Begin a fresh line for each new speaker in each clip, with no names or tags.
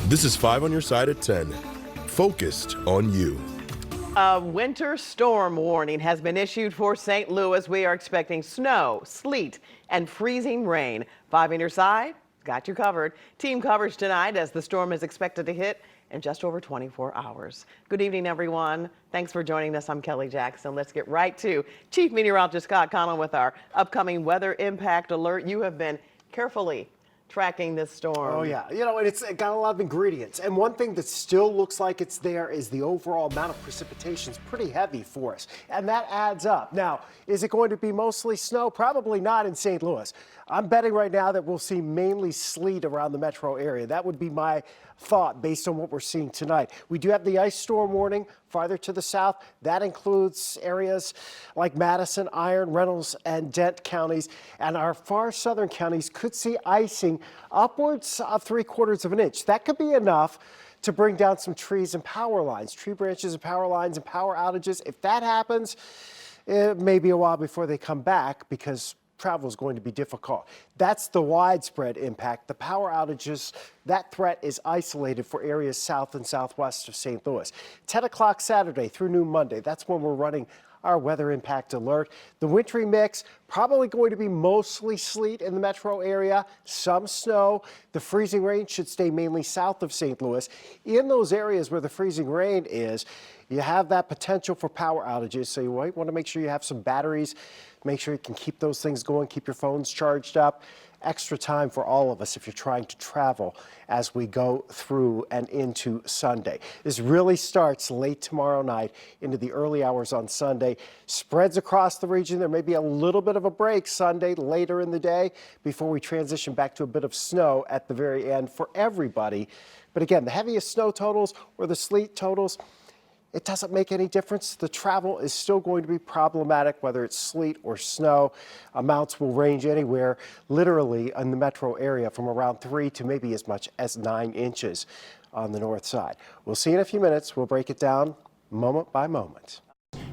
This is 5 on your side at 10. Focused on you.
A winter storm warning has been issued for St. Louis. We are expecting snow, sleet, and freezing rain. 5 on your side, got you covered. Team coverage tonight as the storm is expected to hit in just over 24 hours. Good evening, everyone. Thanks for joining us. I'm Kelly Jackson. Let's get right to Chief Meteorologist Scott Connell with our upcoming weather impact alert. You have been carefully tracking this storm.
Oh yeah, and it's got a lot of ingredients. And one thing that still looks like it's there is the overall amount of precipitation is pretty heavy for us. And that adds up. Now, is it going to be mostly snow? Probably not in St. Louis. I'm betting right now that we'll see mainly sleet around the metro area. That would be my thought based on what we're seeing tonight. We do have the ice storm warning farther to the south. That includes areas like Madison, Iron, Reynolds, and Dent counties. And our far southern counties could see icing upwards of 3/4 of an inch. That could be enough to bring down some trees and power lines, tree branches and power lines and power outages. If that happens, it may be a while before they come back because travel is going to be difficult. That's the widespread impact. The power outages, that threat is isolated for areas south and southwest of St. Louis. 10 o'clock Saturday through noon Monday, that's when we're running our weather impact alert. The wintry mix, probably going to be mostly sleet in the metro area, some snow. The freezing rain should stay mainly south of St. Louis. In those areas where the freezing rain is, you have that potential for power outages, so you might want to make sure you have some batteries. Make sure you can keep those things going, keep your phones charged up. Extra time for all of us if you're trying to travel as we go through and into Sunday. This really starts late tomorrow night into the early hours on Sunday. Spreads across the region. There may be a little bit of a break Sunday later in the day before we transition back to a bit of snow at the very end for everybody. But again, the heaviest snow totals or the sleet totals, it doesn't make any difference. The travel is still going to be problematic, whether it's sleet or snow. Amounts will range anywhere, literally in the metro area, from around 3 to maybe as much as 9 inches on the north side. We'll see in a few minutes. We'll break it down moment by moment.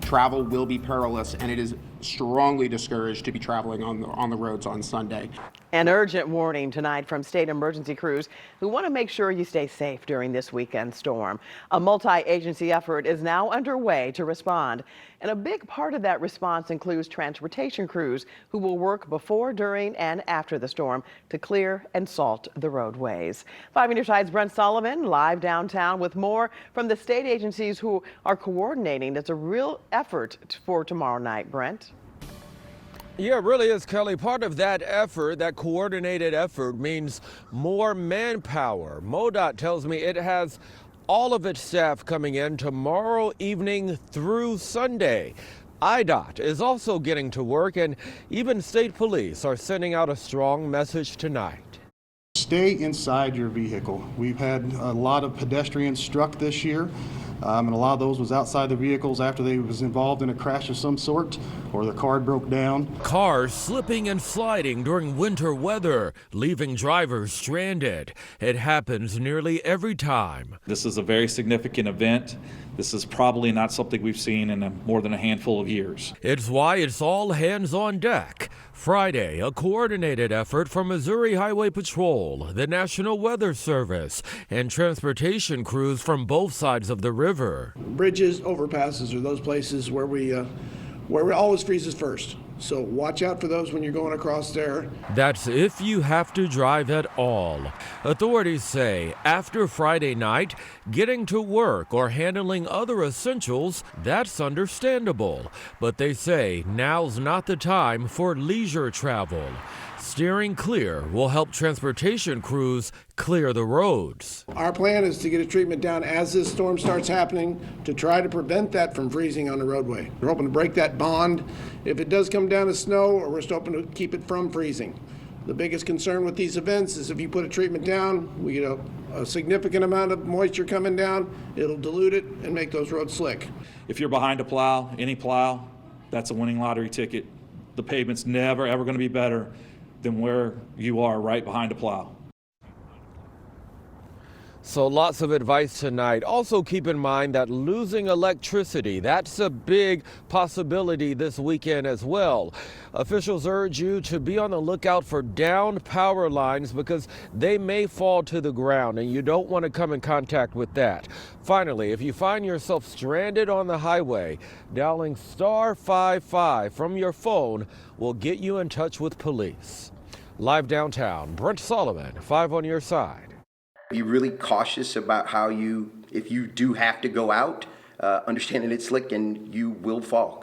Travel will be perilous, and it is strongly discouraged to be traveling on the roads on Sunday.
An urgent warning tonight from state emergency crews who want to make sure you stay safe during this weekend storm. A multi-agency effort is now underway to respond, and a big part of that response includes transportation crews who will work before, during, and after the storm to clear and salt the roadways. 5 on your side's Brent Sullivan live downtown with more from the state agencies who are coordinating. It's a real effort for tomorrow night. Brent?
Yeah, it really is, Kelly. Part of that effort, that coordinated effort, means more manpower. MoDOT tells me it has all of its staff coming in tomorrow evening through Sunday. IDOT is also getting to work, and even state police are sending out a strong message tonight.
Stay inside your vehicle. We've had a lot of pedestrians struck this year. And a lot of those was outside the vehicles after they was involved in a crash of some sort or the car broke down.
Cars slipping and sliding during winter weather, leaving drivers stranded. It happens nearly every time.
This is a very significant event. This is probably not something we've seen in more than a handful of years.
It's why it's all hands on deck. Friday, a coordinated effort from Missouri Highway Patrol, the National Weather Service, and transportation crews from both sides of the river.
Bridges, overpasses are those places where it always freezes first. So watch out for those when you're going across there.
That's if you have to drive at all. Authorities say after Friday night, getting to work or handling other essentials, that's understandable. But they say now's not the time for leisure travel. Steering clear will help transportation crews clear the roads.
Our plan is to get a treatment down as this storm starts happening to try to prevent that from freezing on the roadway. We're hoping to break that bond if it does come down to snow, or we're still hoping to keep it from freezing. The biggest concern with these events is if you put a treatment down, we get a significant amount of moisture coming down, it'll dilute it and make those roads slick.
If you're behind a plow, any plow, that's a winning lottery ticket. The pavement's never ever going to be better than where you are right behind a plow.
So lots of advice tonight. Also keep in mind that losing electricity, that's a big possibility this weekend as well. Officials urge you to be on the lookout for downed power lines because they may fall to the ground and you don't want to come in contact with that. Finally, if you find yourself stranded on the highway, dialing star 55 from your phone will get you in touch with police. Live downtown, Brent Solomon, 5 on your side.
Be really cautious about if you do have to go out, understanding it's slick and you will fall.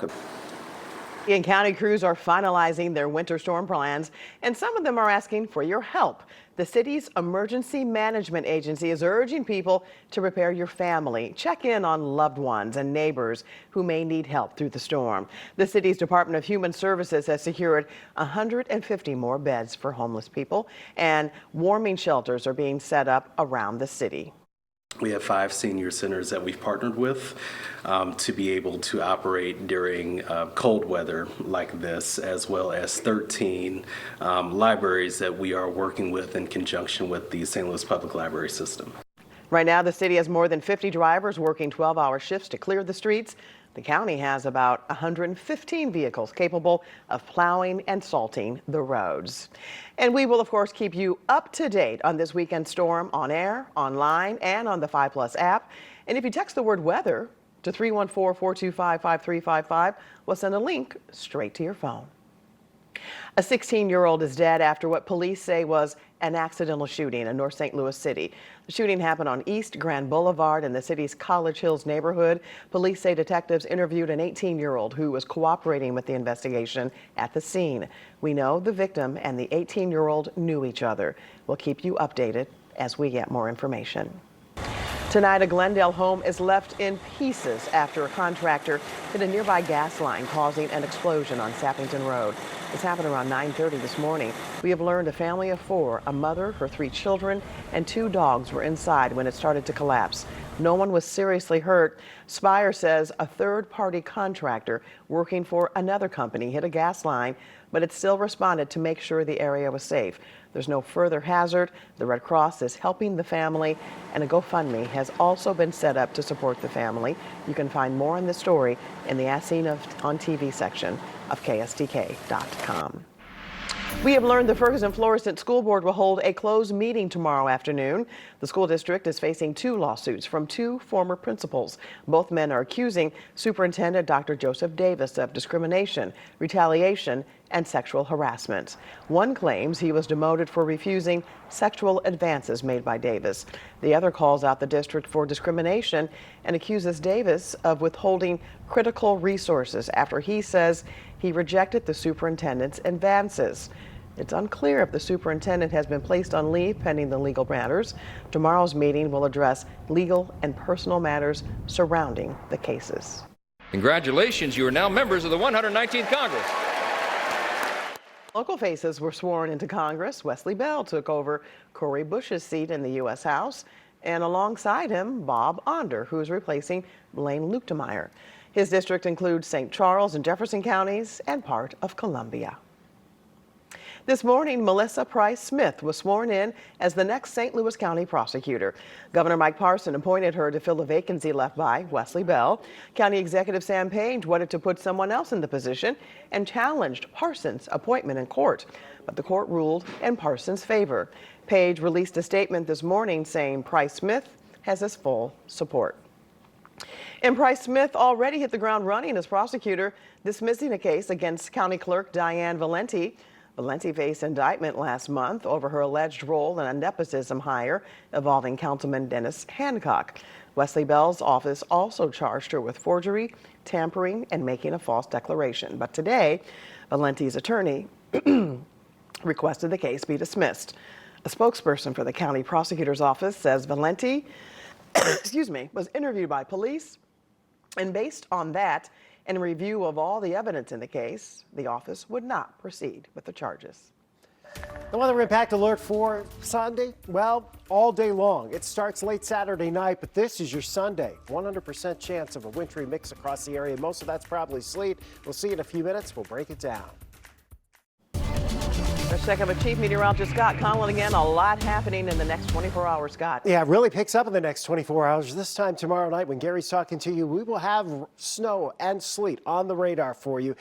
And county crews are finalizing their winter storm plans, and some of them are asking for your help. The city's emergency management agency is urging people to prepare your family, check in on loved ones and neighbors who may need help through the storm. The city's Department of Human Services has secured 150 more beds for homeless people, and warming shelters are being set up around the city.
We have 5 senior centers that we've partnered with to be able to operate during cold weather like this, as well as 13 libraries that we are working with in conjunction with the St. Louis Public Library System.
Right now, the city has more than 50 drivers working 12-hour shifts to clear the streets. The county has about 115 vehicles capable of plowing and salting the roads. And we will, of course, keep you up to date on this weekend storm on air, online, and on the 5+ app. And if you text the word weather to 314-425-5355, we'll send a link straight to your phone. A 16-year-old is dead after what police say was an accidental shooting in North St. Louis City. The shooting happened on East Grand Boulevard in the city's College Hills neighborhood. Police say detectives interviewed an 18-year-old who was cooperating with the investigation at the scene. We know the victim and the 18-year-old knew each other. We'll keep you updated as we get more information. Tonight, a Glendale home is left in pieces after a contractor hit a nearby gas line, causing an explosion on Sappington Road. This happened around 9:30 this morning. We have learned a family of 4, a mother, her 3 children, and 2 dogs were inside when it started to collapse. No one was seriously hurt. Spire says a third-party contractor working for another company hit a gas line, but it still responded to make sure the area was safe. There's no further hazard. The Red Cross is helping the family, and a GoFundMe has also been set up to support the family. You can find more on this story in the As Seen on TV section of KSDK.com. We have learned the Ferguson-Florissant School Board will hold a closed meeting tomorrow afternoon. The school district is facing 2 lawsuits from 2 former principals. Both men are accusing Superintendent Dr. Joseph Davis of discrimination, retaliation, and sexual harassment. One claims he was demoted for refusing sexual advances made by Davis. The other calls out the district for discrimination and accuses Davis of withholding critical resources after he says he rejected the superintendent's advances. It's unclear if the superintendent has been placed on leave pending the legal matters. Tomorrow's meeting will address legal and personal matters surrounding the cases.
Congratulations, you are now members of the 119th Congress.
Local faces were sworn into Congress. Wesley Bell took over Cori Bush's seat in the U.S. House, and alongside him, Bob Onder, who is replacing Blaine Luetkemeyer. His district includes St. Charles and Jefferson counties and part of Columbia. This morning, Melissa Price Smith was sworn in as the next St. Louis County prosecutor. Governor Mike Parson appointed her to fill a vacancy left by Wesley Bell. County Executive Sam Page wanted to put someone else in the position and challenged Parson's appointment in court, but the court ruled in Parson's favor. Page released a statement this morning saying Price Smith has his full support. And Price Smith already hit the ground running as prosecutor, dismissing a case against County Clerk Diane Valenti. Valenti faced indictment last month over her alleged role in a nepotism hire involving Councilman Dennis Hancock. Wesley Bell's office also charged her with forgery, tampering, and making a false declaration. But today, Valenti's attorney requested the case be dismissed. A spokesperson for the county prosecutor's office says Valenti was interviewed by police, and based on that and a review of all the evidence in the case, the office would not proceed with the charges.
The weather impact alert for Sunday, well, all day long. It starts late Saturday night, but this is your Sunday. 100% chance of a wintry mix across the area. Most of that's probably sleet. We'll see in a few minutes. We'll break it down.
Let's check in with Chief Meteorologist Scott Conlon again. A lot happening in the next 24 hours, Scott.
Yeah, it really picks up in the next 24 hours. This time tomorrow night when Gary's talking to you, we will have snow and sleet on the radar for you.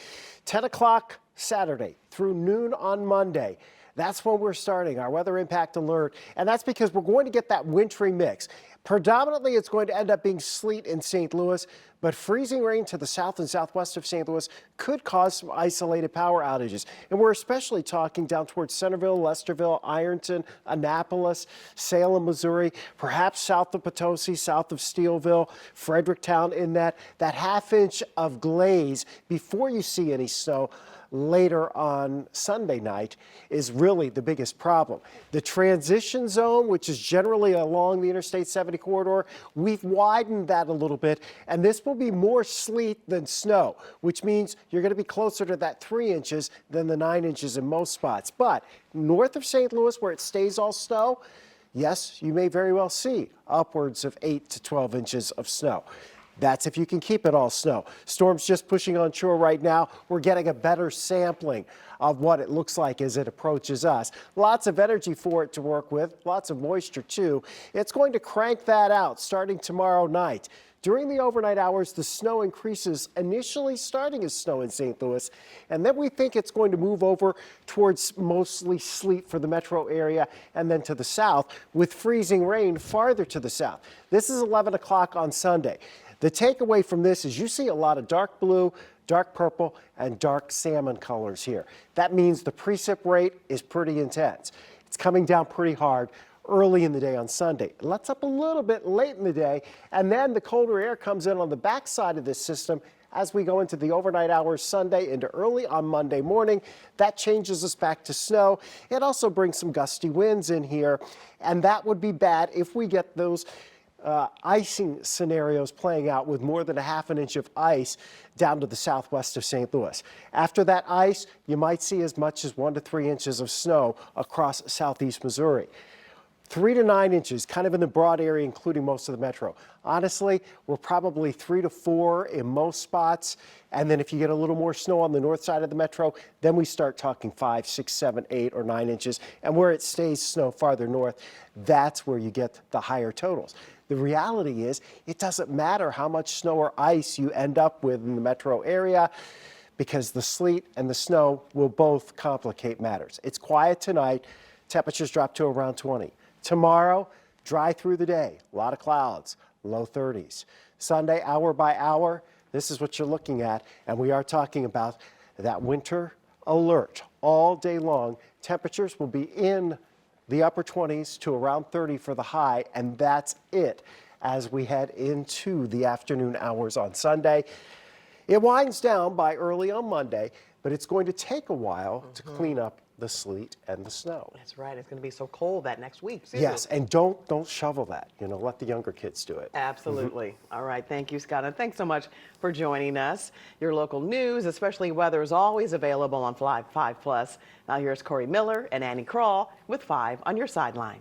10 o'clock Saturday through noon on Monday. That's when we're starting our weather impact alert. And that's because we're going to get that wintry mix. Predominantly, it's going to end up being sleet in St. Louis, but freezing rain to the south and southwest of St. Louis could cause some isolated power outages. And we're especially talking down towards Centerville, Lesterville, Ironton, Annapolis, Salem, Missouri, perhaps south of Potosi, south of Steelville, Fredericktown in that half-inch of glaze before you see any snow later on Sunday night is really the biggest problem. The transition zone, which is generally along the Interstate 70 corridor, we've widened that a little bit, and this will be more sleet than snow, which means you're going to be closer to that 3 inches than the 9 inches in most spots. But north of St. Louis, where it stays all snow, yes, you may very well see upwards of 8 to 12 inches of snow. That's if you can keep it all snow. Storm's just pushing on shore right now. We're getting a better sampling of what it looks like as it approaches us. Lots of energy for it to work with, lots of moisture too. It's going to crank that out starting tomorrow night. During the overnight hours, the snow increases, initially starting as snow in St. Louis, and then we think it's going to move over towards mostly sleet for the metro area and then to the south with freezing rain farther to the south. This is 11 o'clock on Sunday. The takeaway from this is you see a lot of dark blue, dark purple, and dark salmon colors here. That means the precip rate is pretty intense. It's coming down pretty hard early in the day on Sunday. It lets up a little bit late in the day, and then the colder air comes in on the backside of this system as we go into the overnight hours Sunday into early on Monday morning. That changes us back to snow. It also brings some gusty winds in here, and that would be bad if we get those icing scenarios playing out with more than a half an inch of ice down to the southwest of St. Louis. After that ice, you might see as much as 1 to 3 inches of snow across southeast Missouri. 3 to 9 inches, kind of in the broad area, including most of the metro. Honestly, we're probably 3 to 4 in most spots. And then if you get a little more snow on the north side of the metro, then we start talking 5, 6, 7, 8, or 9 inches. And where it stays snow farther north, that's where you get the higher totals. The reality is, it doesn't matter how much snow or ice you end up with in the metro area, because the sleet and the snow will both complicate matters. It's quiet tonight. Temperatures drop to around 20. Tomorrow, dry through the day. A lot of clouds, low 30s. Sunday, hour by hour, this is what you're looking at. And we are talking about that winter alert all day long. Temperatures will be in the upper 20s to around 30 for the high, and that's it as we head into the afternoon hours on Sunday. It winds down by early on Monday, but it's going to take a while to clean up the sleet and the snow.
That's right. It's going to be so cold that next week, too.
Yes, and don't shovel that. Let the younger kids do it.
Absolutely. All right. Thank you, Scott. And thanks so much for joining us. Your local news, especially weather, is always available on 5 Plus. Now here's Corey Miller and Annie Kroll with 5 on your sideline.